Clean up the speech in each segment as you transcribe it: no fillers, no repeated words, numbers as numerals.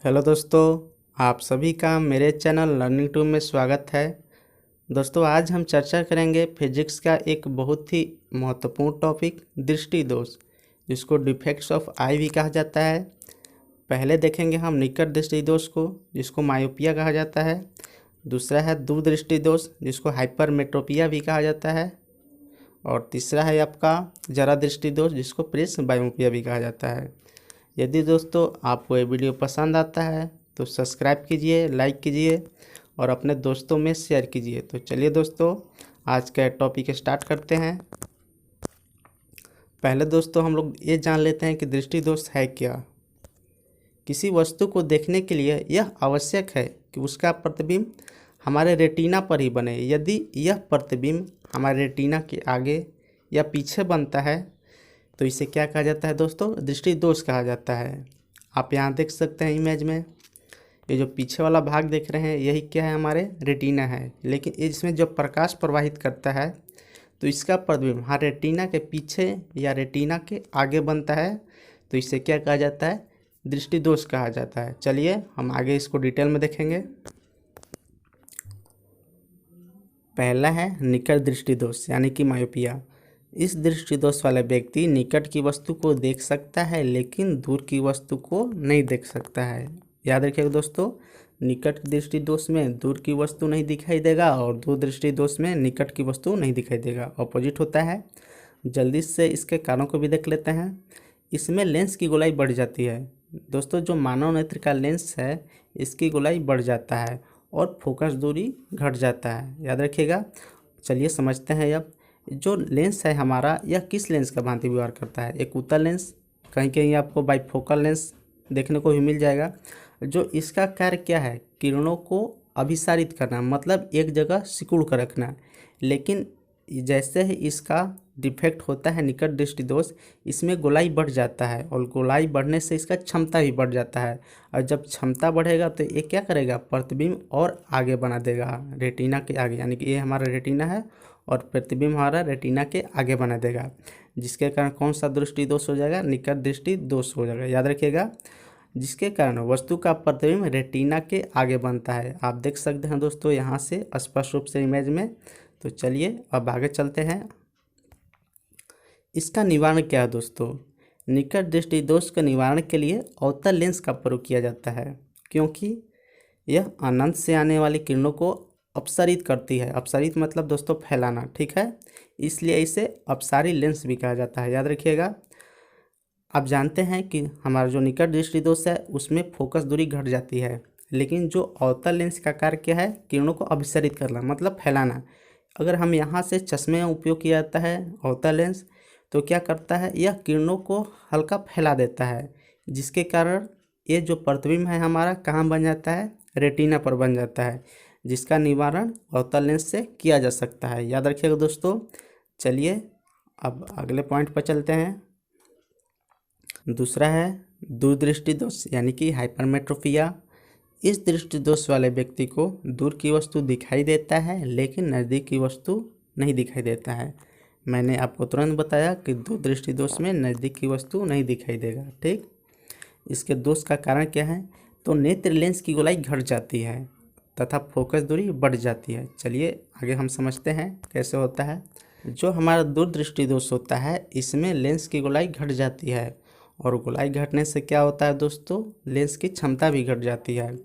Hello दोस्तों, आप सभी का मेरे चैनल लर्निंग टू में स्वागत है। दोस्तों, आज हम चर्चा करेंगे फिजिक्स का एक बहुत ही महत्वपूर्ण टॉपिक दृष्टि दोष, जिसको डिफेक्ट्स ऑफ आई भी कहा जाता है। पहले देखेंगे हम निकट दृष्टि दोष को, जिसको मायोपिया कहा जाता है। दूसरा है दूरदृष्टि दोष, जिसको हाइपरमेट्रोपिया भी कहा जाता है। और तीसरा है आपका जरा दृष्टि दोष, जिसको प्रेस बायोपिया भी कहा जाता है। यदि दोस्तों आपको ये वीडियो पसंद आता है तो सब्सक्राइब कीजिए, लाइक कीजिए और अपने दोस्तों में शेयर कीजिए। तो चलिए दोस्तों, आज का टॉपिक स्टार्ट करते हैं। पहले दोस्तों हम लोग ये जान लेते हैं कि दृष्टि दोष है क्या। किसी वस्तु को देखने के लिए यह आवश्यक है कि उसका प्रतिबिंब हमारे रेटिना पर ही बने। यदि यह प्रतिबिंब हमारे रेटिना के आगे या पीछे बनता है तो इसे क्या कहा जाता है दोस्तों? दृष्टि दोष कहा जाता है। आप यहाँ देख सकते हैं इमेज में, ये जो पीछे वाला भाग देख रहे हैं यही क्या है? हमारे रेटिना है। लेकिन इसमें जो प्रकाश प्रवाहित करता है तो इसका प्रतिबिंब हमारे रेटिना के पीछे या रेटिना के आगे बनता है, तो इसे क्या कहा जाता है? दृष्टि दोष कहा जाता है। चलिए हम आगे इसको डिटेल में देखेंगे। पहला है निकट दृष्टि दोष यानी कि मायोपिया। इस दृष्टि दोष वाला व्यक्ति निकट की वस्तु को देख सकता है लेकिन दूर की वस्तु को नहीं देख सकता है। याद रखिएगा दोस्तों, निकट दृष्टि दोष में दूर की वस्तु नहीं दिखाई देगा और दूर दृष्टि दोष में निकट की वस्तु नहीं दिखाई देगा, ऑपोजिट होता है। जल्दी से इसके कारणों को भी देख लेते हैं। इसमें लेंस की गोलाई बढ़ जाती है दोस्तों। जो मानव नेत्र का लेंस है इसकी गोलाई बढ़ जाता है और फोकस दूरी घट जाता है। याद रखिएगा। चलिए समझते हैं अब। जो लेंस है हमारा, यह किस लेंस का भांति व्यवहार करता है? एक उत्तल लेंस, कहीं कहीं आपको बाइफोकल लेंस देखने को भी मिल जाएगा। जो इसका कार्य क्या है? किरणों को अभिसारित करना, मतलब एक जगह सिकुड़ कर रखना। लेकिन जैसे ही इसका डिफेक्ट होता है निकट दृष्टि दोष, इसमें गोलाई बढ़ जाता है और गोलाई बढ़ने से इसका क्षमता भी बढ़ जाता है। और जब क्षमता बढ़ेगा तो ये क्या करेगा? प्रतिबिंब और आगे बना देगा रेटिना के आगे, यानी कि ये हमारा रेटिना है और प्रतिबिंब हमारा रेटिना के आगे बना देगा, जिसके कारण कौन सा दृष्टि दोष हो जाएगा? निकट दृष्टि दोष हो जाएगा। याद रखिएगा, जिसके कारण वस्तु का प्रतिबिंब रेटिना के आगे बनता है। आप देख सकते हैं दोस्तों यहाँ से स्पष्ट रूप से इमेज में। तो चलिए अब आगे चलते हैं। इसका निवारण क्या है दोस्तों? निकट दृष्टि दोष के निवारण के लिए अवतल लेंस का प्रयोग किया जाता है, क्योंकि यह अनंत से आने वाली किरणों को अपसरित करती है। अपसरित मतलब दोस्तों फैलाना, ठीक है। इसलिए इसे अपसारी लेंस भी कहा जाता है। याद रखिएगा। आप जानते हैं कि हमारा जो निकट दृष्टि दोष है उसमें फोकस दूरी घट जाती है, लेकिन जो अवतल लेंस का कार्य क्या है? किरणों को अभिसरित करना, मतलब फैलाना। अगर हम यहाँ से चश्मे का उपयोग किया जाता है अवतल लेंस, तो क्या करता है? यह किरणों को हल्का फैला देता है, जिसके कारण ये जो प्रतिबिंब है हमारा कहाँ बन जाता है? रेटिना पर बन जाता है, जिसका निवारण अवतल लेंस से किया जा सकता है। याद रखिएगा दोस्तों। चलिए अब अगले पॉइंट पर चलते हैं। दूसरा है दूरदृष्टि दोष यानी कि हाइपरमेट्रोपिया। इस दृष्टि दोष वाले व्यक्ति को दूर की वस्तु दिखाई देता है लेकिन नज़दीक की वस्तु नहीं दिखाई देता है। मैंने आपको तुरंत बताया कि दूरदृष्टि दोष में नज़दीक की वस्तु नहीं दिखाई देगा, ठीक। इसके दोष का कारण क्या है? तो नेत्र लेंस की गोलाई घट जाती है तथा फोकस दूरी बढ़ जाती है। चलिए आगे हम समझते हैं कैसे होता है। जो हमारा दूरदृष्टि दोष होता है इसमें लेंस की गोलाई घट जाती है, और गोलाई घटने से क्या होता है दोस्तों? लेंस की क्षमता भी घट जाती है।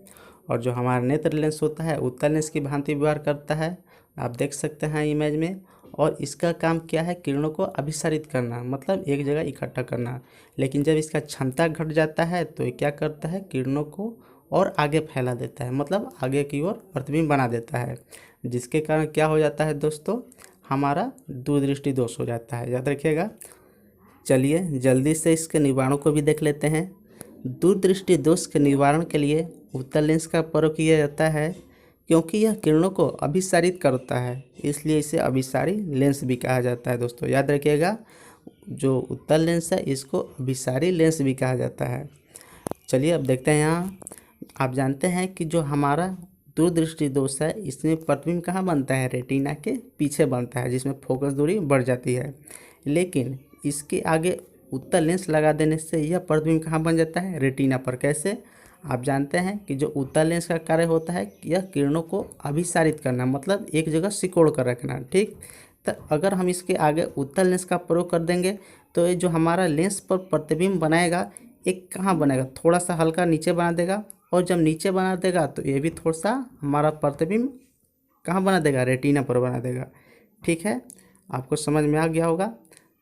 और जो हमारा नेत्र लेंस होता है उत्तल लेंस की भांति व्यवहार करता है, आप देख सकते हैं इमेज में। और इसका काम क्या है? किरणों को अभिसारित करना, मतलब एक जगह इकट्ठा करना। लेकिन जब इसका क्षमता घट जाता है तो ये क्या करता है? किरणों को और आगे फैला देता है, मतलब आगे की ओर प्रतिबिंब बना देता है, जिसके कारण क्या हो जाता है दोस्तों? हमारा दूरदृष्टि दोष हो जाता है। याद रखिएगा। चलिए जल्दी से इसके निवारणों को भी देख लेते हैं। दूरदृष्टि दोष के निवारण के लिए उत्तल लेंस का प्रयोग किया जाता है, क्योंकि यह किरणों को अभिसारित करता है, इसलिए इसे अभिसारी लेंस भी कहा जाता है दोस्तों। याद रखिएगा, जो उत्तल लेंस है इसको अभिसारी लेंस भी कहा जाता है। चलिए अब देखते हैं यहाँ। आप जानते हैं कि जो हमारा दूरदृष्टि दोष है इसमें प्रतिबिंब कहाँ बनता है? रेटिना के पीछे बनता है, जिसमें फोकस दूरी बढ़ जाती है। लेकिन इसके आगे उत्तल लेंस लगा देने से यह प्रतिबिंब कहाँ बन जाता है? रेटिना पर। कैसे? आप जानते हैं कि जो उत्तल लेंस का कार्य होता है यह किरणों को अभिसारित करना, मतलब एक जगह सिकोड़ कर रखना। ठीक, तो अगर हम इसके आगे उत्तल लेंस का प्रयोग कर देंगे तो ये जो हमारा लेंस पर प्रतिबिंब बनाएगा एक कहाँ बनेगा, थोड़ा सा हल्का नीचे बना देगा, और जब नीचे बना देगा तो ये भी थोड़ा सा हमारा प्रतिबिंब कहाँ बना देगा, रेटिना पर बना देगा। ठीक है, आपको समझ में आ गया होगा।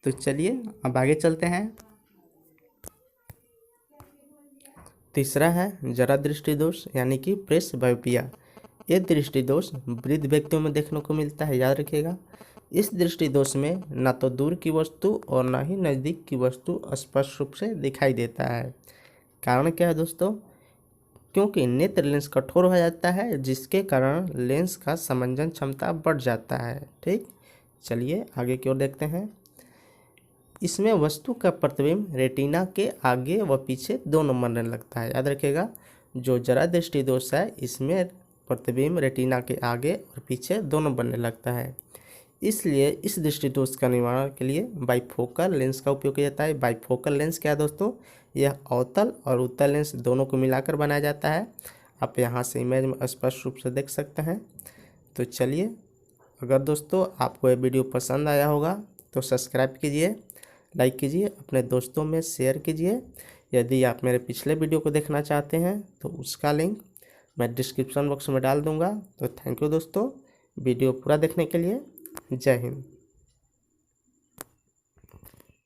तो चलिए अब आगे चलते हैं। तीसरा है जरा दृष्टि दोष यानी कि प्रेसबायोपिया। ये दृष्टि दोष वृद्ध व्यक्तियों में देखने को मिलता है, याद रखिएगा। इस दृष्टि दोष में ना तो दूर की वस्तु और ना ही नज़दीक की वस्तु स्पष्ट रूप से दिखाई देता है। कारण क्या है दोस्तों, क्योंकि नेत्र लेंस कठोर हो जाता है जिसके कारण लेंस का समंजन क्षमता बढ़ जाता है। ठीक, चलिए आगे की ओर देखते हैं। इसमें वस्तु का प्रतिबिंब रेटिना के आगे व पीछे दोनों बनने लगता है, याद रखिएगा। जो जरा दृष्टि दोष है इसमें प्रतिबिंब रेटिना के आगे और पीछे दोनों बनने लगता है। इसलिए इस दृष्टि दोष का निवारण के लिए बाइफोकल लेंस का उपयोग किया जाता है। बाइफोकल लेंस क्या है दोस्तों, यह अवतल और उत्तल लेंस दोनों को मिलाकर बनाया जाता है। आप यहाँ से इमेज में स्पष्ट रूप से देख सकते हैं। तो चलिए, अगर दोस्तों आपको ये वीडियो पसंद आया होगा तो सब्सक्राइब कीजिए, लाइक कीजिए, अपने दोस्तों में शेयर कीजिए। यदि आप मेरे पिछले वीडियो को देखना चाहते हैं तो उसका लिंक मैं डिस्क्रिप्शन बॉक्स में डाल दूँगा। तो थैंक यू दोस्तों वीडियो पूरा देखने के लिए। जय हिंद।